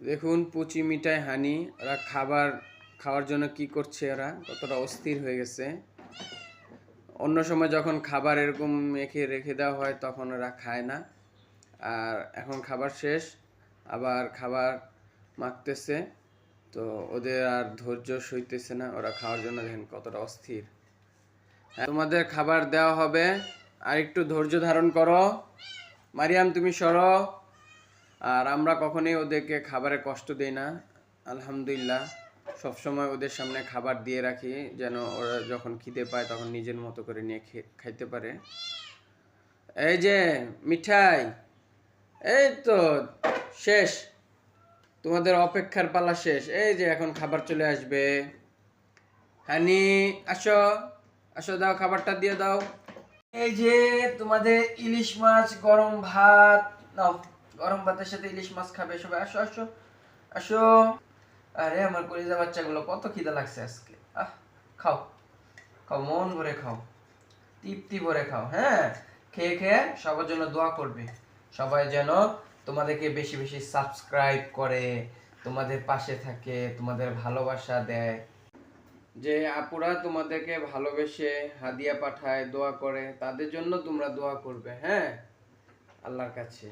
দেখুন পুচি মিঠাই হানি ওরা খাওয়ার জন্য কি করছে, ওরা কতটা অস্থির হয়ে গেছে। অন্য সময় যখন খাবার এরকম মেখে রেখে দেওয়া হয় তখন ওরা খায় না, আর এখন খাবার শেষ আবার খাবার মাখতেছে। তো ওদের আর ধৈর্য সইতেছে না, ওরা খাওয়ার জন্য দেখেন কতটা অস্থির। তোমাদের খাবার দেওয়া হবে, আর একটু ধৈর্য ধারণ করো। মারিয়াম তুমি সরো। আর আমরা কখনোই ওদেরকে খাবারে কষ্ট দেই না, আলহামদুলিল্লাহ। সবসময় ওদের সামনে খাবার দিয়ে রাখি যেন ওরা যখন খিদে পায় তখন নিজের মতো করে নিয়ে খাইতে পারে। এই যে মিঠাই, এই তো শেষ, তোমাদের অপেক্ষার পালা শেষ। এই যে এখন খাবার চলে আসবে। হানি আসো, আসো, দাও খাবারটা দিয়ে দাও। এই যে তোমাদের ইলিশ মাছ গরম ভাত নাও, গরম ভাতের সাথে ইলিশ মাছ খাবে সবাই। আসো আসো আসো। আরে আমার কলিজা বাচ্চাগুলো কত খিদা লাগছে আজকে। খাও খাও, মন ভরে খাও, তৃপ্তি ভরে খাও। হ্যাঁ, খেয়ে খেয়ে সবার জন্য দোয়া করবে, সবাই যেন তোমাদেরকে বেশি বেশি সাবস্ক্রাইব করে, তোমাদের পাশে থাকে, তোমাদের ভালোবাসা দেয়। যে আপুরা তোমাদেরকে ভালোবেসে হাদিয়া পাঠায়, দোয়া করে, তাদের জন্য তোমরা দোয়া করবে। হ্যাঁ, আল্লাহর কাছে।